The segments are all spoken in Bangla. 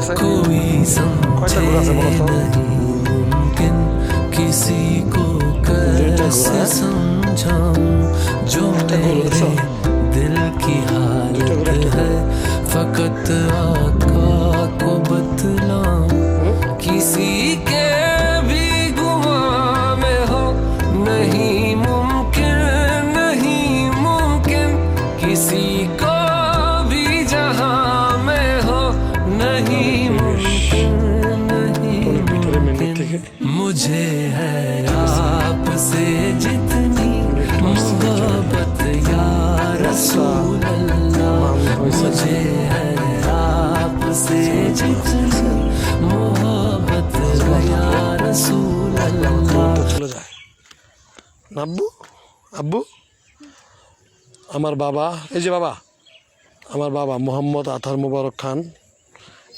আছে কয়টা ঘোড়া আছে বলো তো किसी को कैसे समझाऊं जो मेरे दिल की हालत है फकत आका को बतलाऊं किसी के भी गुमा में हो नहीं मुमकिन किसी को भी जहां में हो नहीं मुमकिन मुझे है आपसे जितनी मोहब्बत या रसूल अल्लाह मुझे है आपसे जितनी मोहब्बत या रसूल अल्लाह চলে যায় আব্বু আব্বু আমার বাবা এই যে বাবা আমার বাবা মোহাম্মদ আতার মোবারক খান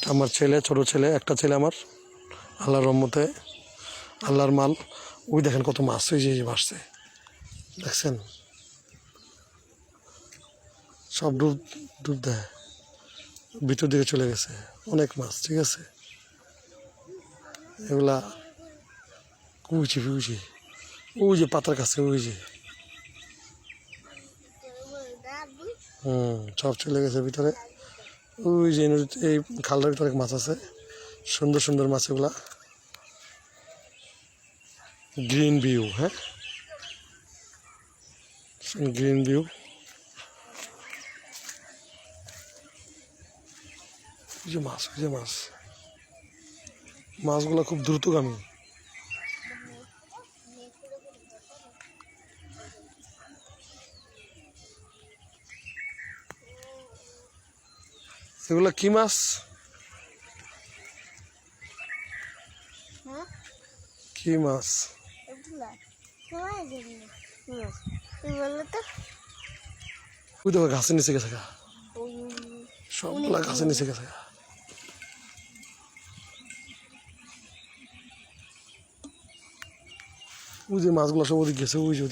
আমার ছেলে ছোট ছেলে একটা ছেলে আমার আল্লাহর রহমতে আল্লাহর মাল ওই দেখেন কত মাছ ওই যে ভাসছে দেখছেন সব ডুব ডুব দেয় ভিতর দিকে চলে গেছে অনেক মাছ ঠিক আছে এগুলা কুচি ফুচি ওই যে পাতার কাছে ওই যে সব চলে গেছে ভিতরে ওই যে নদীতে এই খালটার ভিতরে মাছ আছে সুন্দর সুন্দর মাছ এগুলা গ্রিন ভিউ হ্যাঁ গ্রিন ভিউ ওই যে মাছ মাছগুলো খুব দ্রুতগামী এগুলা কি মাছ কি মাছ ওই দেখো ঘাসের নিচে গেছে সবগুলা ঘাসের নিচে গেছে ওই যে মাছগুলো সব ওদিকে গেছে ওই যে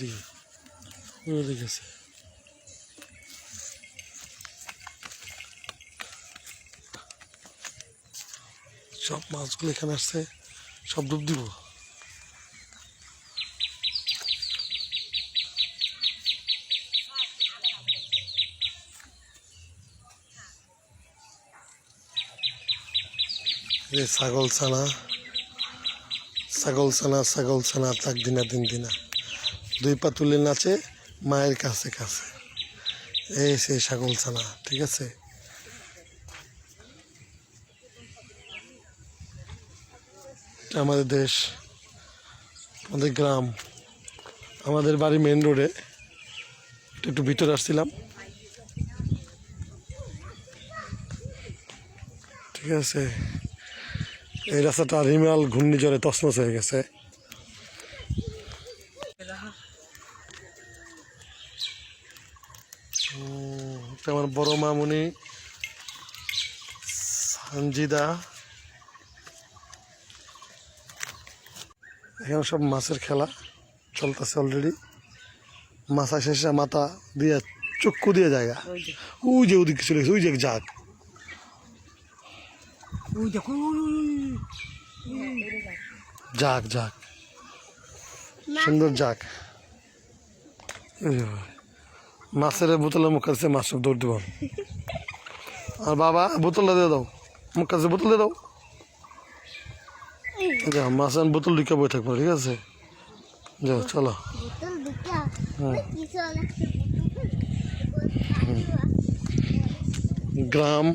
ওদিকে গেছে সব মাছগুলো এখানে আসছে সব ডুব দিব ছাগল ছানা তাক দিনা দুই পা তুলে নাচে মায়ের কাছে কাছে এই সেই ছাগল ছানা ঠিক আছে আমাদের দেশ আমাদের গ্রাম আমাদের বাড়ি মেন রোডে একটু ভিতরে আসছিলাম ঠিক আছে এই রাস্তাটা রিমাল ঘূর্ণিঝড়ে তছনছ হয়ে গেছে আমার বড় মামুনি সঞ্জিদা এখানে সব মাছের খেলা চলতেছে অলরেডি মাছ শেষে মাথা দিয়ে চক্ষু দিয়ে জায়গা ওই যে ওদিকে চলে গেছে ওই যে জাগ জাগ সুন্দর জাগ মাছের বোতলের মুখ কাছে মাছ সব দৌড় দিব আর বাবা বোতলটা দিয়ে দাও মুখ কাছে বোতল দিয়ে দাও যাও মাছ বোতল ঢুকে বই থাকবো ঠিক আছে যাও চলো গ্রাম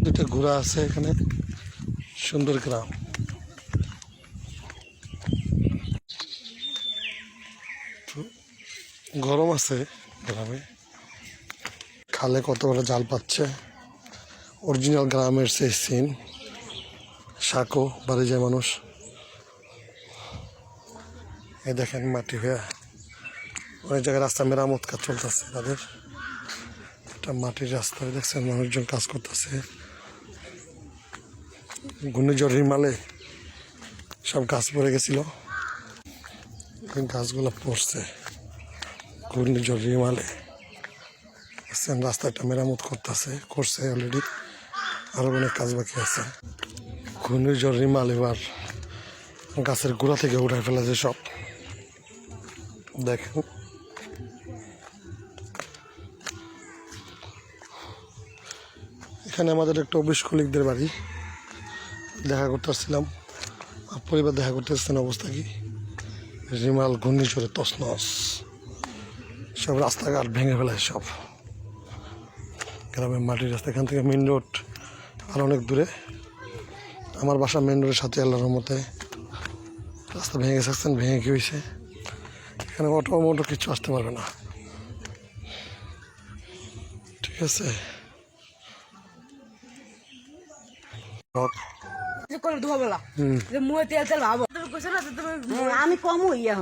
দুটা ঘোড়া আছে এখানে সুন্দর গ্রাম গরম আছে গ্রামে খালে কত বড় জাল পাচ্ছে অরিজিনাল গ্রামের সেই সিন সাঁকো বাড়ি যায় মানুষ এই দেখেন মাটি হয়ে অনেক জায়গায় রাস্তা মেরামত কাজ চলতেছে তাদের একটা মাটির রাস্তায় দেখছেন মানুষজন কাজ করতেছে ঘূর্ণিঝড় হিমালে সব গাছ পড়ে গেছিল গাছগুলো পড়ছে ঘূর্ণিঝড় হিমালে দেখছেন রাস্তাটা মেরামত করছে অলরেডি, আরও অনেক কাজ বাকি আছে। ঘূর্ণিঝড় রিমাল এবার গাছের গোড়া থেকে উঠায় ফেলেছে সব, দেখেন। এখানে আমাদের একটা অফিস কলিগদের বাড়ি, দেখা করতে আসছিলাম, পরিবার দেখা করতে আসছেন। অবস্থা কি, রিমাল ঘূর্ণিঝড়ে তছনছ, সব রাস্তাঘাট ভেঙে ফেলায় সব। গ্রামের মাটির রাস্তা, এখান থেকে মেন রোড আর অনেক দূরে। আমার বাসা মেন রোডের সাথে, আল্লাহর রহমতে রাস্তা ভেঙে গেছে। ভেঙে কি হয়েছে, এখানে অটো কিছু আসতে পারবে না, ঠিক আছে। আমি কম হইয়া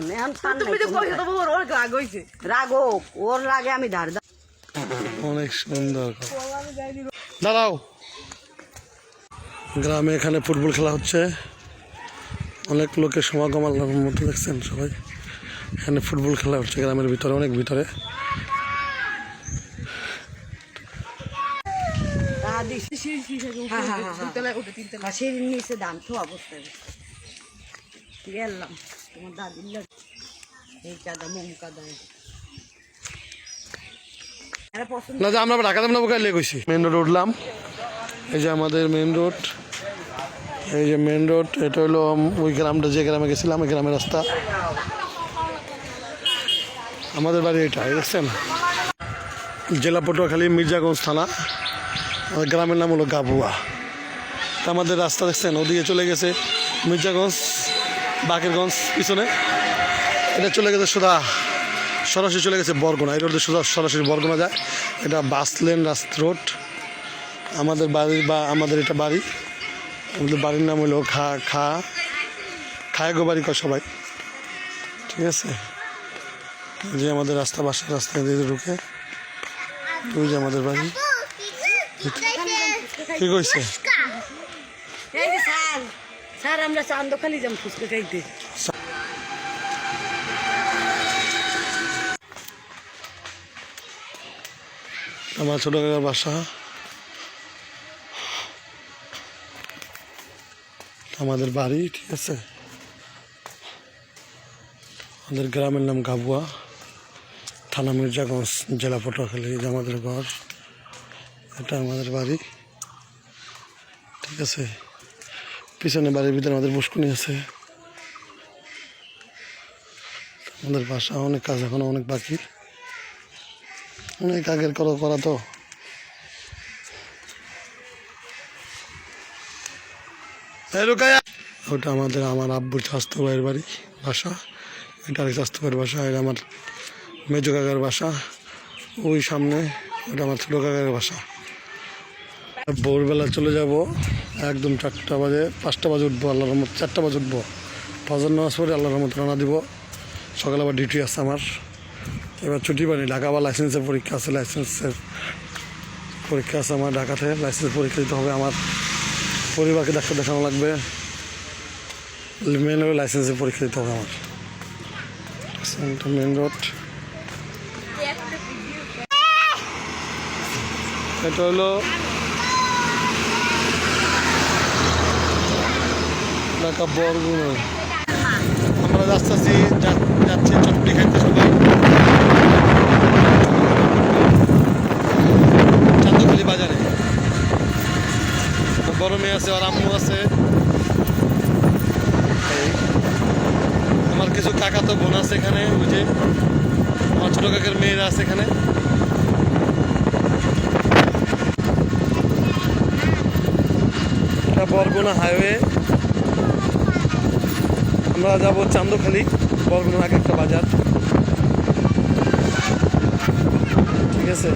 রাগ হোক, ওর লাগে আমি ধার অনেক সুন্দর। দাঁড়াও, গ্রামে এখানে ফুটবল খেলা হচ্ছে, অনেক লোকের সমাগম, আল্লাহর মতো দেখছেন সবাই। এখানে ফুটবল খেলা হচ্ছে গ্রামের ভিতরে, অনেক ভিতরে। সিঁড়ির নিচে দাম তো অবস্থা গেলাম তোমার দাদির এই কাদা মোম কাদা না যে আমরা ঢাকা যাবো না, লেগেছি মেন রোড উঠলাম। এই যে আমাদের মেন রোড, এই যে মেন রোড, এটা হলো ওই গ্রামটা, যে গ্রামে গেছিলাম ওই গ্রামের রাস্তা। আমাদের বাড়ি এটা, দেখছেন, জেলা পটুয়াখালী, মির্জাগঞ্জ থানা। আমাদের গ্রামের নাম হলো গাবুয়া। তা আমাদের রাস্তা দেখছেন, ওদিকে চলে গেছে মির্জাগঞ্জ, বাকেরগঞ্জ পিছনে, এটা চলে গেছে সরাসরি চলে গেছে বরগুনা। এই রোডে সরাসরি বরগুনা যায়। এটা বাস লেন রোড। আমাদের বাড়ি বা আমাদের এটা বাড়ি, আমাদের বাড়ির নাম হলো খায়গো বাড়ি কয় সবাই, ঠিক আছে। যে আমাদের রাস্তা, বাসার রাস্তা দিয়ে ঢুকে, ওই যে আমাদের বাড়ি। কি কইছে স্যার, আমরা চান্দখালি যাম ফুচকা খাইতে। আমার ছোট কাকার বাসা, আমাদের বাড়ি, ঠিক আছে। আমাদের গ্রামের নাম গাবুয়া, থানা মির্জাগঞ্জ, জেলা পটুয়াখালী। যে আমাদের ঘর, এটা আমাদের বাড়ি, ঠিক আছে। পিছনে বাড়ির ভিতরে আমাদের পুষ্কুনি আছে। আমাদের বাসা, অনেক কাজ এখনো অনেক বাকি, অনেক আগের করা তো। ওটা আমার আব্বুর স্বাস্থ্য ভাইয়ের বাড়ি বাসা, এটা আরেক স্বাস্থ্য ভাইয়ের বাসা। এটা আমার মেজো কাকার বাসা, ওই সামনে ওটা আমার ছোটো কাকার বাসা। ভোরবেলা চলে যাব, একদম 4টা বাজে, 5টা বাজে উঠবো, আল্লাহর রহমত 4টা বাজে উঠবো, ফজর নামাজ পড়ে আল্লাহর রহমত রানা দিব। সকালে আবার ডিউটি আছে আমার, এবার ছুটি পাইনি। ঢাকা আবার লাইসেন্সের পরীক্ষা আছে, আমার ঢাকাতে লাইসেন্সের পরীক্ষা দিতে হবে। আমার পরিবারকে ডাক্তার দেখানো লাগবে, মেন রোড লাইসেন্সের পরীক্ষা দিতে হবে আমার। মেন রোড, এটা হলো ঢাকা বরগুনা। আমরা যাচ্ছি চটপটি খাইতে সবাই, চান্দখালি বাজারে। বড় মেয়ে আছে, আর আম্মু আছে, আমার কিছু কাকা তো বোন আছে এখানে, ওই যে আমার ছোটো কাকের মেয়েরা আছে এখানে। এটা বরগুনা হাইওয়ে, আমরা যাবো চান্দখালি, বরগুনার আগে একটা বাজার, ঠিক আছে।